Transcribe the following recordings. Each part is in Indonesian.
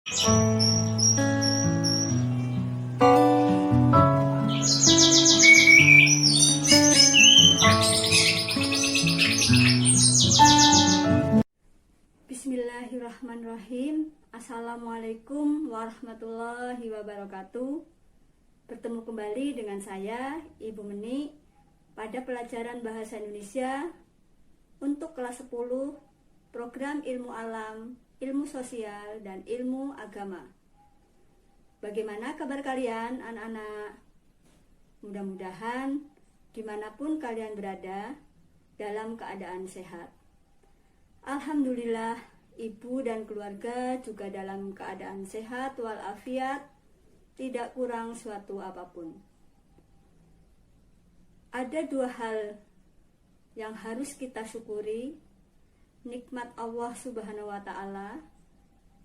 Bismillahirrahmanirrahim. Assalamualaikum warahmatullahi wabarakatuh. Bertemu kembali dengan saya, Ibu Meni, pada pelajaran Bahasa Indonesia untuk kelas 10, program Ilmu Alam, Ilmu Sosial, dan Ilmu Agama. Bagaimana kabar kalian, anak-anak? Mudah-mudahan dimanapun kalian berada, dalam keadaan sehat. Alhamdulillah, ibu dan keluarga juga dalam keadaan sehat walafiat, tidak kurang suatu apapun. Ada dua hal yang harus kita syukuri, nikmat Allah Subhanahu wa Ta'ala,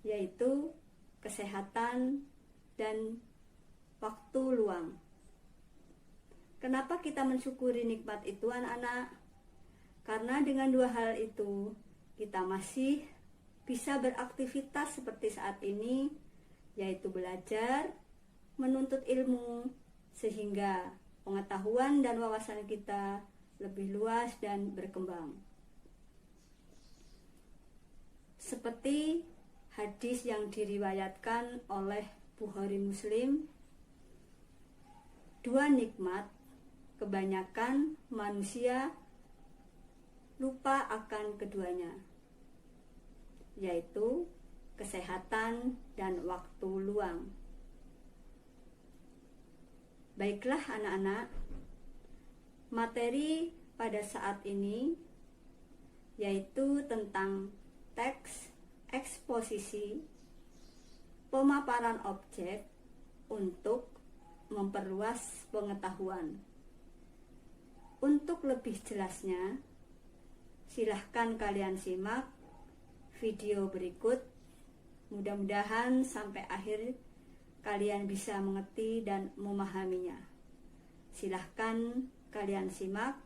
yaitu kesehatan dan waktu luang. Kenapa kita mensyukuri nikmat itu, anak-anak? Karena dengan dua hal itu kita masih bisa beraktivitas seperti saat ini, yaitu belajar, menuntut ilmu, sehingga pengetahuan dan wawasan kita lebih luas dan berkembang. Seperti hadis yang diriwayatkan oleh Bukhari Muslim, dua nikmat kebanyakan manusia lupa akan keduanya, yaitu kesehatan dan waktu luang. Baiklah anak-anak, materi pada saat ini yaitu tentang teks eksposisi, pemaparan objek untuk memperluas pengetahuan. Untuk lebih jelasnya, silahkan kalian simak video berikut. Mudah-mudahan sampai akhir kalian bisa mengerti dan memahaminya. Silahkan kalian simak.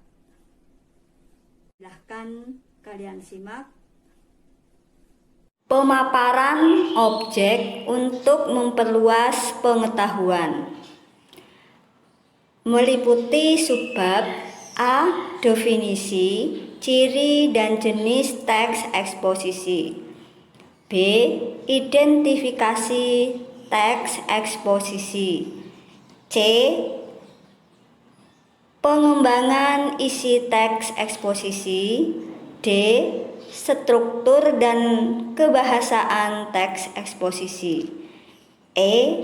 Pemaparan objek untuk memperluas pengetahuan meliputi subbab A. Definisi, ciri dan jenis teks eksposisi. B. Identifikasi teks eksposisi. C. Pengembangan isi teks eksposisi. D. Struktur dan kebahasaan teks eksposisi. E.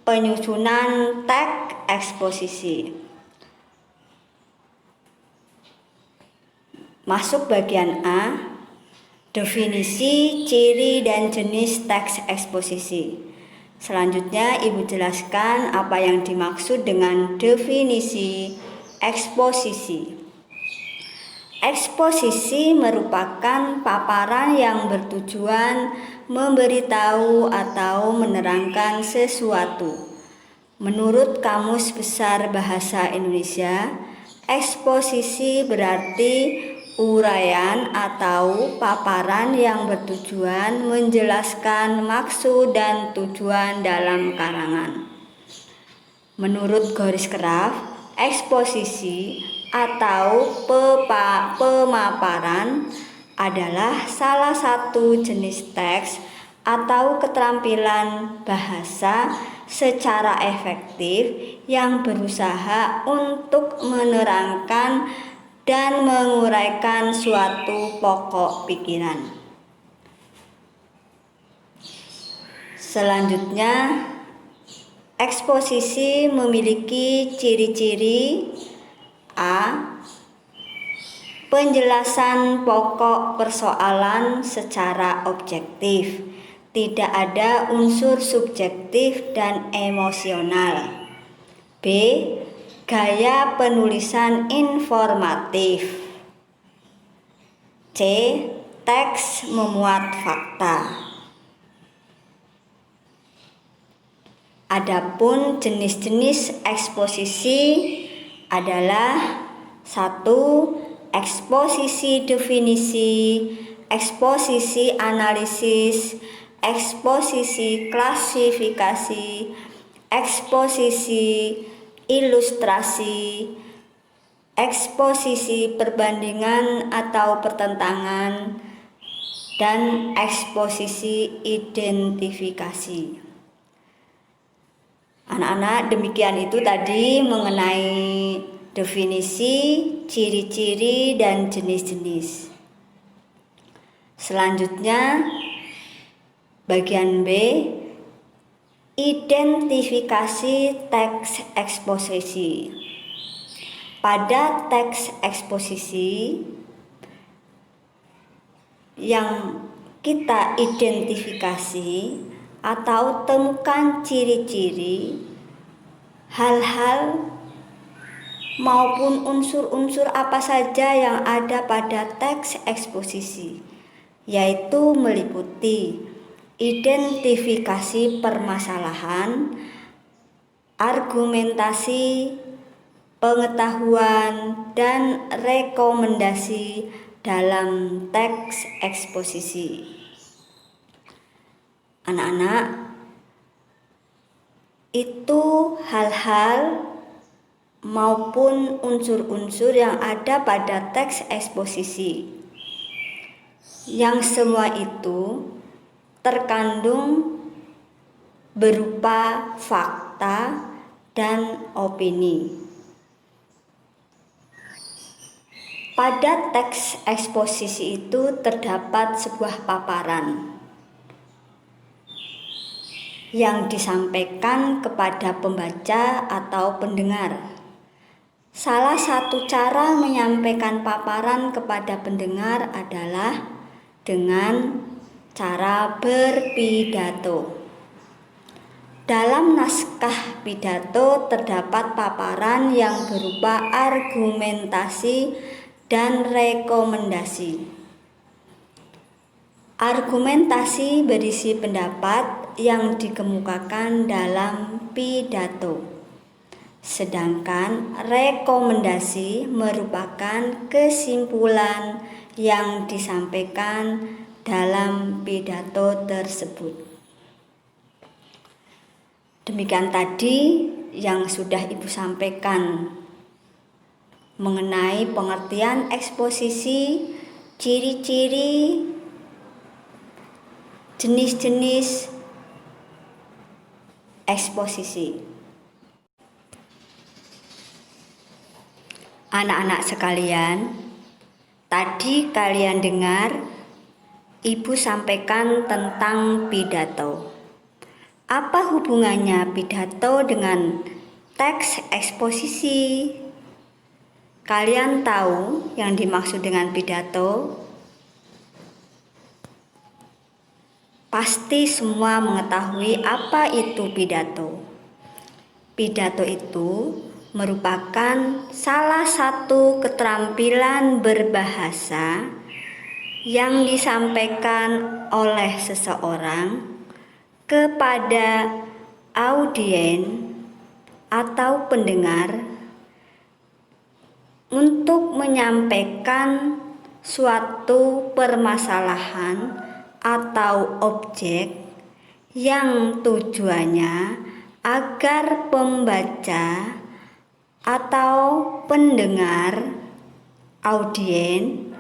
Penyusunan teks eksposisi. Masuk bagian A, definisi, ciri, dan jenis teks eksposisi. Selanjutnya Ibu jelaskan apa yang dimaksud dengan definisi eksposisi. Eksposisi merupakan paparan yang bertujuan memberitahu atau menerangkan sesuatu. Menurut Kamus Besar Bahasa Indonesia, eksposisi berarti uraian atau paparan yang bertujuan menjelaskan maksud dan tujuan dalam karangan. Menurut Garis Keraf, eksposisi atau pemaparan adalah salah satu jenis teks atau keterampilan bahasa secara efektif yang berusaha untuk menerangkan dan menguraikan suatu pokok pikiran. Selanjutnya, eksposisi memiliki ciri-ciri. A. Penjelasan pokok persoalan secara objektif, tidak ada unsur subjektif dan emosional. B. Gaya penulisan informatif. C. Teks memuat fakta. Adapun jenis-jenis eksposisi adalah 1. Eksposisi definisi, eksposisi analisis, eksposisi klasifikasi, eksposisi ilustrasi, eksposisi perbandingan atau pertentangan, dan eksposisi identifikasi. Anak-anak, demikian itu tadi mengenai definisi, ciri-ciri, dan jenis-jenis. Selanjutnya, bagian B, identifikasi teks eksposisi. Pada teks eksposisi yang kita identifikasi atau temukan ciri-ciri, hal-hal maupun unsur-unsur apa saja yang ada pada teks eksposisi, yaitu meliputi identifikasi permasalahan, argumentasi, pengetahuan, dan rekomendasi dalam teks eksposisi. Anak-anak, itu hal-hal maupun unsur-unsur yang ada pada teks eksposisi, yang semua itu terkandung berupa fakta dan opini. Pada teks eksposisi itu terdapat sebuah paparan yang disampaikan kepada pembaca atau pendengar. Salah satu cara menyampaikan paparan kepada pendengar adalah dengan cara berpidato. Dalam naskah pidato terdapat paparan yang berupa argumentasi dan rekomendasi. Argumentasi berisi pendapat yang dikemukakan dalam pidato, sedangkan rekomendasi merupakan kesimpulan yang disampaikan dalam pidato tersebut. Demikian tadi yang sudah Ibu sampaikan mengenai pengertian eksposisi, ciri-ciri, jenis-jenis eksposisi. Anak-anak sekalian, tadi kalian dengar Ibu sampaikan tentang pidato. Apa hubungannya pidato dengan teks eksposisi? Kalian tahu yang dimaksud dengan pidato? Pasti semua mengetahui apa itu pidato. Pidato itu merupakan salah satu keterampilan berbahasa yang disampaikan oleh seseorang kepada audien atau pendengar untuk menyampaikan suatu permasalahan atau objek yang tujuannya agar pembaca atau pendengar audien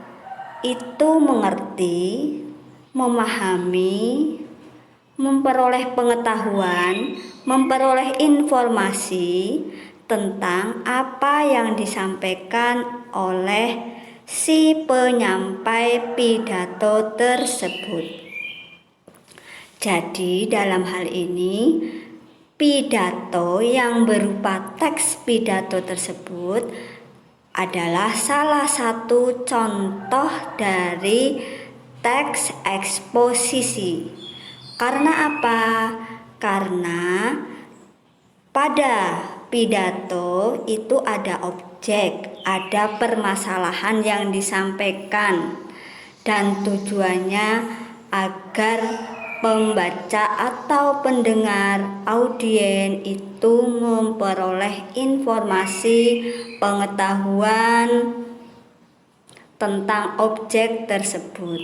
itu mengerti, memahami, memperoleh pengetahuan, memperoleh informasi tentang apa yang disampaikan oleh si penyampai pidato tersebut. Jadi dalam hal ini, pidato yang berupa teks pidato tersebut adalah salah satu contoh dari teks eksposisi. Karena apa? Karena pada pidato itu ada objek, ada permasalahan yang disampaikan, dan tujuannya agar pembaca atau pendengar audien itu memperoleh informasi, pengetahuan tentang objek tersebut.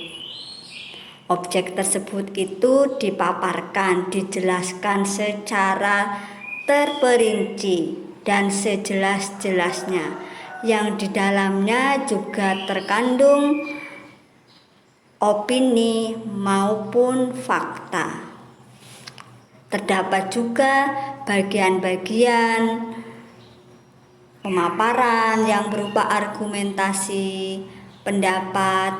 Objek tersebut itu dipaparkan, dijelaskan secara terperinci dan sejelas-jelasnya, yang di dalamnya juga terkandung opini maupun fakta. Terdapat juga bagian-bagian pemaparan yang berupa argumentasi, pendapat,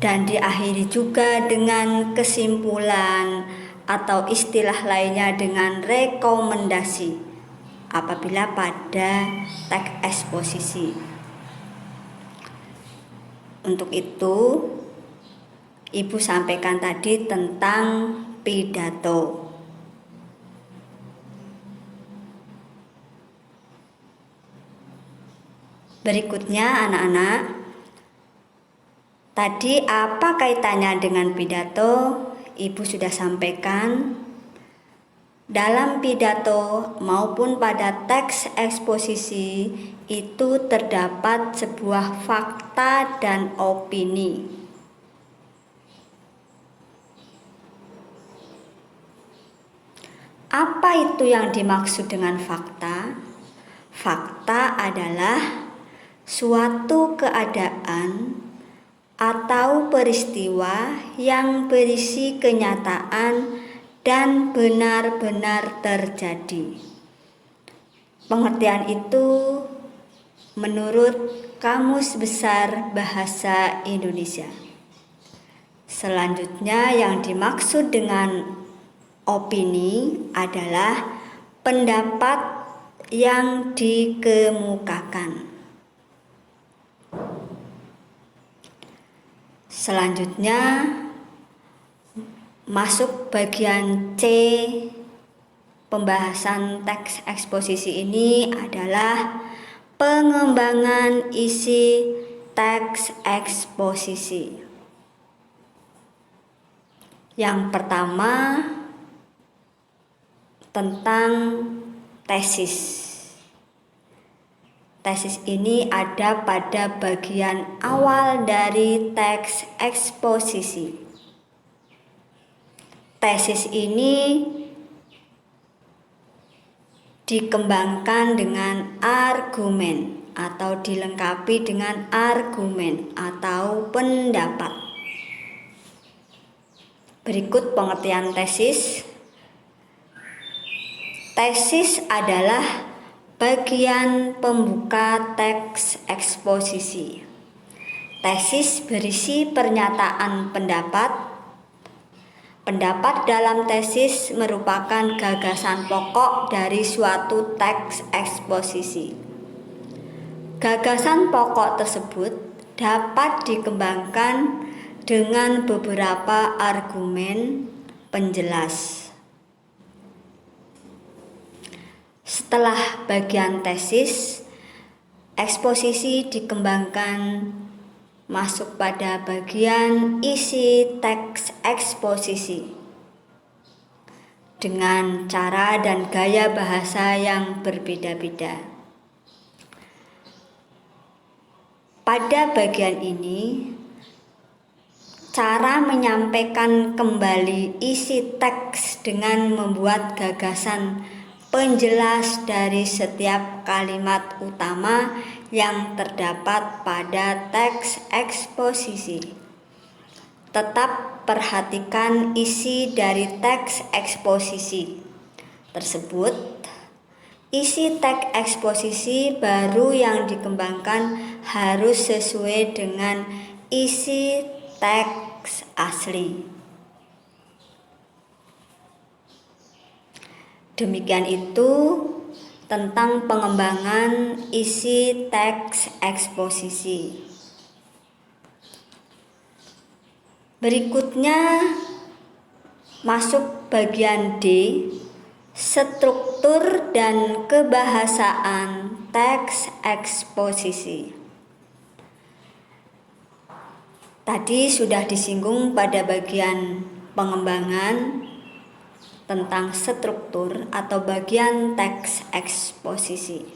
dan diakhiri juga dengan kesimpulan atau istilah lainnya dengan rekomendasi apabila pada teks eksposisi. Untuk itu, Ibu sampaikan tadi tentang pidato. Berikutnya anak-anak, tadi apa kaitannya dengan pidato? Ibu sudah sampaikan. Dalam pidato maupun pada teks eksposisi itu terdapat sebuah fakta dan opini. Apa itu yang dimaksud dengan fakta? Fakta adalah suatu keadaan atau peristiwa yang berisi kenyataan dan benar-benar terjadi. Pengertian itu menurut Kamus Besar Bahasa Indonesia. Selanjutnya yang dimaksud dengan opini adalah pendapat yang dikemukakan. Selanjutnya masuk bagian C. Pembahasan teks eksposisi ini adalah pengembangan isi teks eksposisi. Yang pertama tentang tesis. Tesis ini ada pada bagian awal dari teks eksposisi. Tesis ini dikembangkan dengan argumen atau dilengkapi dengan argumen atau pendapat. Berikut pengertian tesis. Tesis adalah bagian pembuka teks eksposisi. Tesis berisi pernyataan pendapat. Pendapat dalam tesis merupakan gagasan pokok dari suatu teks eksposisi. Gagasan pokok tersebut dapat dikembangkan dengan beberapa argumen penjelas. Setelah bagian tesis, eksposisi dikembangkan masuk pada bagian isi teks eksposisi dengan cara dan gaya bahasa yang berbeda-beda. Pada bagian ini, cara menyampaikan kembali isi teks dengan membuat gagasan penjelas dari setiap kalimat utama yang terdapat pada teks eksposisi. Tetap perhatikan isi dari teks eksposisi tersebut. Isi teks eksposisi baru yang dikembangkan harus sesuai dengan isi teks asli. Demikian itu tentang pengembangan isi teks eksposisi. Berikutnya masuk bagian D, struktur dan kebahasaan teks eksposisi. Tadi sudah disinggung pada bagian pengembangan tentang struktur atau bagian teks eksposisi.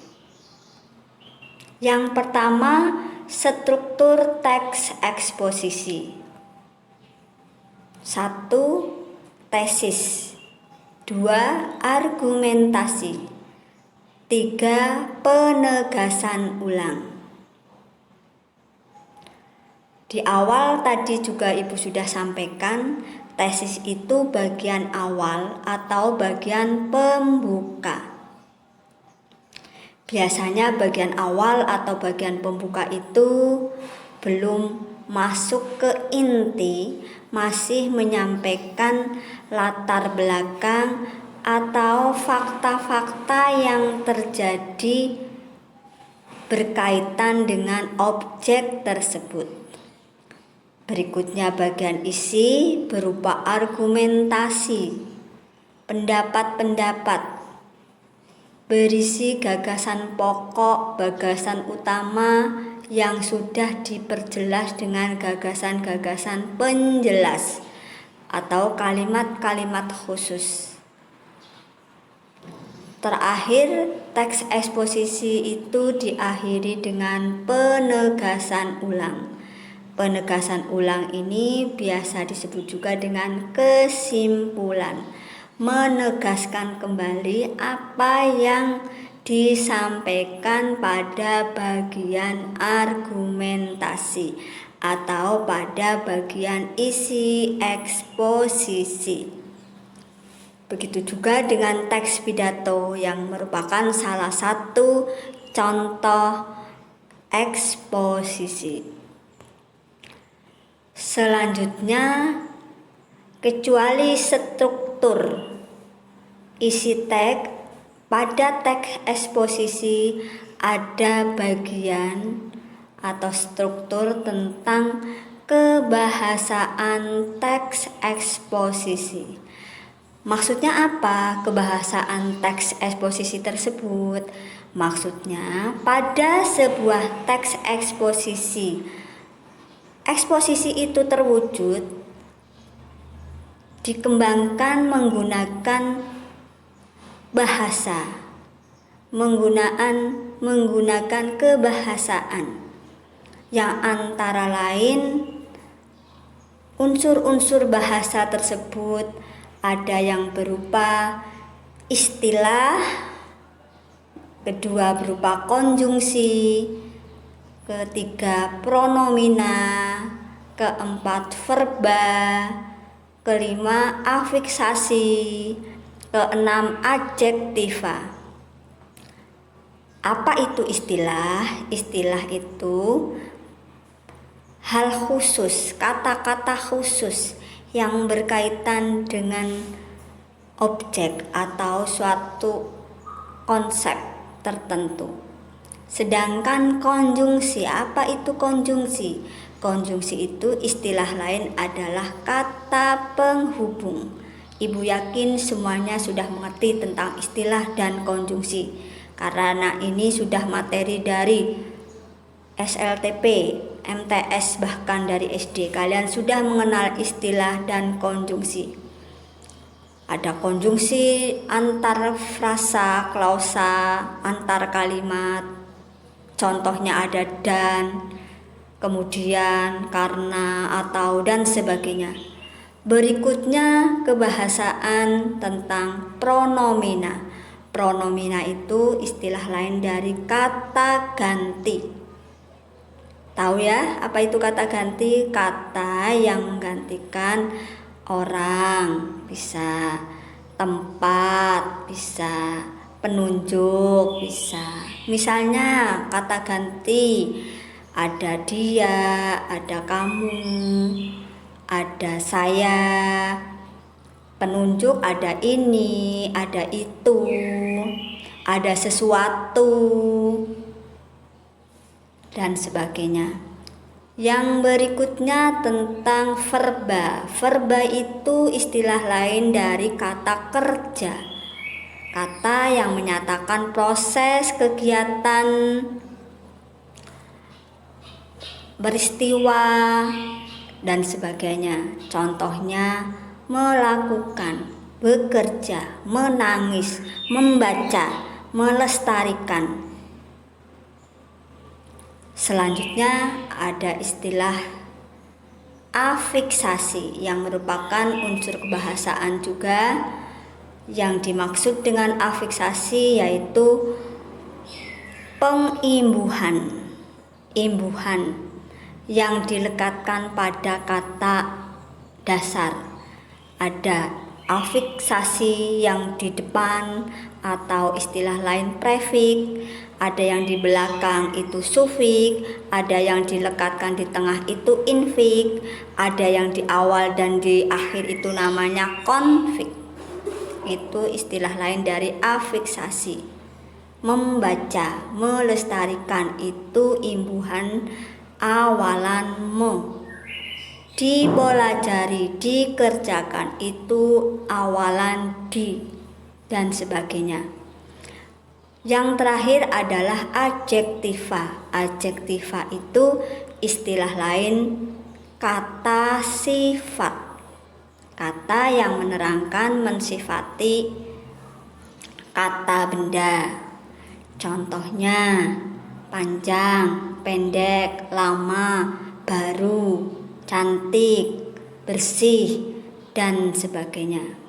Yang pertama, struktur teks eksposisi. 1. Tesis. 2. Argumentasi. 3. Penegasan ulang. Di awal tadi juga Ibu sudah sampaikan, tesis itu bagian awal atau bagian pembuka. Biasanya bagian awal atau bagian pembuka itu belum masuk ke inti, masih menyampaikan latar belakang atau fakta-fakta yang terjadi berkaitan dengan objek tersebut. Berikutnya bagian isi berupa argumentasi, pendapat-pendapat, berisi gagasan pokok, gagasan utama yang sudah diperjelas dengan gagasan-gagasan penjelas atau kalimat-kalimat khusus. Terakhir, teks eksposisi itu diakhiri dengan penegasan ulang. Penegasan ulang ini biasa disebut juga dengan kesimpulan. Menegaskan kembali apa yang disampaikan pada bagian argumentasi atau pada bagian isi eksposisi. Begitu juga dengan teks pidato yang merupakan salah satu contoh eksposisi. Selanjutnya, kecuali struktur isi teks, pada teks eksposisi ada bagian atau struktur tentang kebahasaan teks eksposisi. Maksudnya apa kebahasaan teks eksposisi tersebut? Maksudnya pada sebuah teks eksposisi, eksposisi itu terwujud dikembangkan menggunakan bahasa, menggunakan kebahasaan yang antara lain unsur-unsur bahasa tersebut ada yang berupa istilah, kedua berupa konjungsi, ketiga pronomina, keempat verba, kelima afiksasi, keenam adjektiva. Apa itu istilah? Istilah itu hal khusus, kata-kata khusus yang berkaitan dengan objek atau suatu konsep tertentu. Sedangkan konjungsi, apa itu konjungsi? Konjungsi itu istilah lain adalah kata penghubung. Ibu yakin semuanya sudah mengerti tentang istilah dan konjungsi, karena ini sudah materi dari SLTP, MTS, bahkan dari SD. Kalian sudah mengenal istilah dan konjungsi. Ada konjungsi antar frasa, klausa, antar kalimat. Contohnya ada dan, kemudian, karena, atau, dan sebagainya. Berikutnya kebahasaan tentang pronomina. Pronomina itu istilah lain dari kata ganti. Tahu ya apa itu kata ganti? Kata yang menggantikan orang, bisa tempat, bisa penunjuk, bisa. Misalnya kata ganti ada dia, ada kamu, ada saya. Penunjuk ada ini, ada itu, ada sesuatu, dan sebagainya. Yang berikutnya tentang verba. Verba itu istilah lain dari kata kerja. Kata yang menyatakan proses kegiatan, peristiwa, dan sebagainya. Contohnya melakukan, bekerja, menangis, membaca, melestarikan. Selanjutnya ada istilah afiksasi yang merupakan unsur kebahasaan juga. Yang dimaksud dengan afiksasi yaitu pengimbuhan, imbuhan yang dilekatkan pada kata dasar. Ada afiksasi yang di depan atau istilah lain prefik, ada yang di belakang itu sufik, ada yang dilekatkan di tengah itu infik, ada yang di awal dan di akhir itu namanya konfik. Itu istilah lain dari afiksasi. Membaca, melestarikan itu imbuhan awalan me. Dipelajari, dikerjakan itu awalan di, dan sebagainya. Yang terakhir adalah adjektiva. Adjektiva itu istilah lain kata sifat. Kata yang menerangkan, mensifati kata benda. Contohnya panjang, pendek, lama, baru, cantik, bersih, dan sebagainya.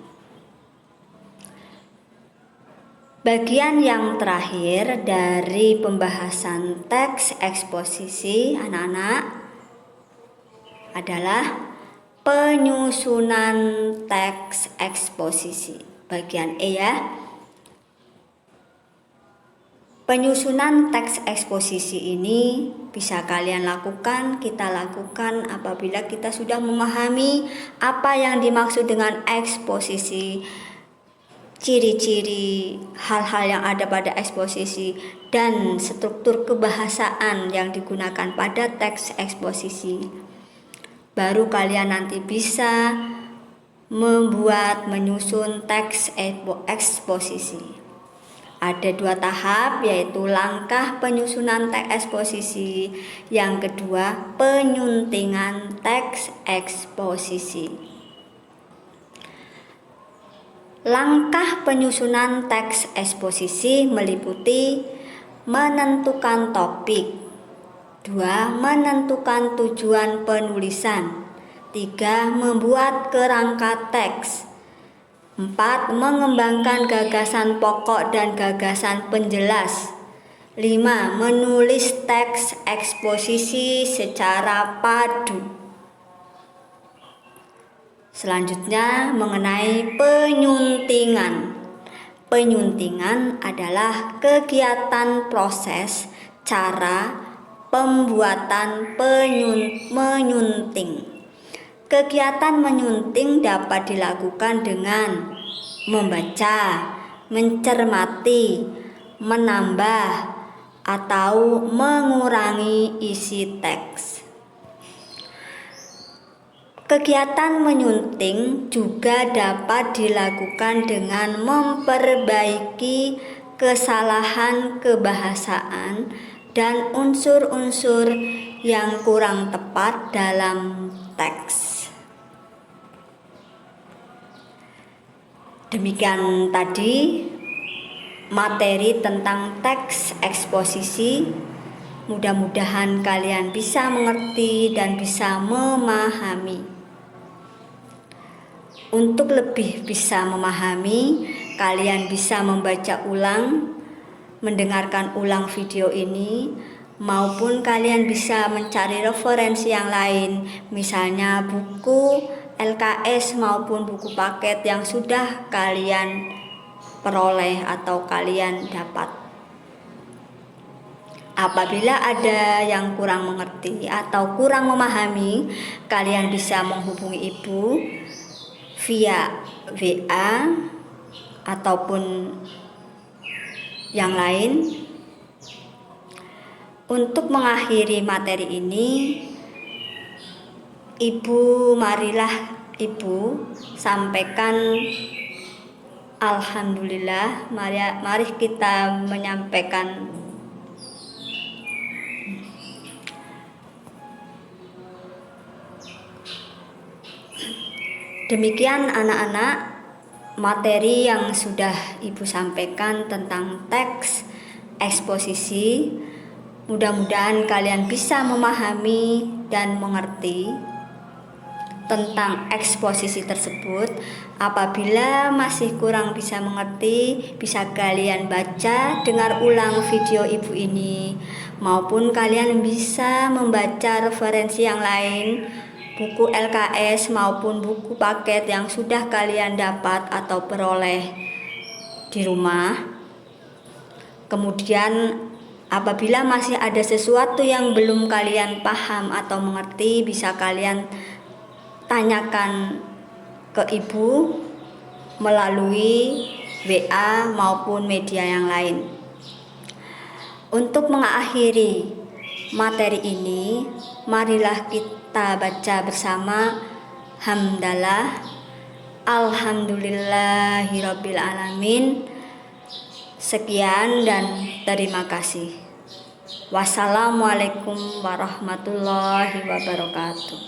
Bagian yang terakhir dari pembahasan teks eksposisi anak-anak adalah penyusunan teks eksposisi. Bagian E ya. Penyusunan teks eksposisi ini bisa kalian lakukan, kita lakukan apabila kita sudah memahami apa yang dimaksud dengan eksposisi, ciri-ciri hal-hal yang ada pada eksposisi, dan struktur kebahasaan yang digunakan pada teks eksposisi. Baru kalian nanti bisa menyusun teks eksposisi. Ada 2 tahap, yaitu langkah penyusunan teks eksposisi, yang kedua penyuntingan teks eksposisi. Langkah penyusunan teks eksposisi meliputi menentukan topik, 2. Menentukan tujuan penulisan, 3. Membuat kerangka teks, 4. Mengembangkan gagasan pokok dan gagasan penjelas, 5. Menulis teks eksposisi secara padu. Selanjutnya mengenai penyuntingan. Penyuntingan adalah kegiatan proses cara pembuatan menyunting. Kegiatan menyunting dapat dilakukan dengan membaca, mencermati, menambah, atau mengurangi isi teks. Kegiatan menyunting juga dapat dilakukan dengan memperbaiki kesalahan kebahasaan dan unsur-unsur yang kurang tepat dalam teks. Demikian tadi materi tentang teks eksposisi. Mudah-mudahan kalian bisa mengerti dan bisa memahami. Untuk lebih bisa memahami, kalian bisa membaca ulang, mendengarkan ulang video ini, maupun kalian bisa mencari referensi yang lain, misalnya buku LKS maupun buku paket yang sudah kalian peroleh atau kalian dapat. Apabila ada yang kurang mengerti atau kurang memahami, kalian bisa menghubungi ibu via WA ataupun yang lain. Untuk mengakhiri materi ini, marilah ibu sampaikan alhamdulillah. Mari kita menyampaikan demikian anak-anak materi yang sudah ibu sampaikan tentang teks eksposisi. Mudah-mudahan kalian bisa memahami dan mengerti. tentang eksposisi tersebut. Apabila masih kurang bisa mengerti, bisa kalian baca, dengar ulang video ibu ini, maupun kalian bisa membaca referensi yang lain, buku LKS maupun buku paket yang sudah kalian dapat atau peroleh di rumah. Kemudian apabila masih ada sesuatu yang belum kalian paham atau mengerti, bisa kalian tanyakan ke ibu melalui WA maupun media yang lain. Untuk mengakhiri materi ini, marilah kita baca bersama hamdalah alhamdulillahirabbil alamin. Sekian dan terima kasih. Wassalamualaikum warahmatullahi wabarakatuh.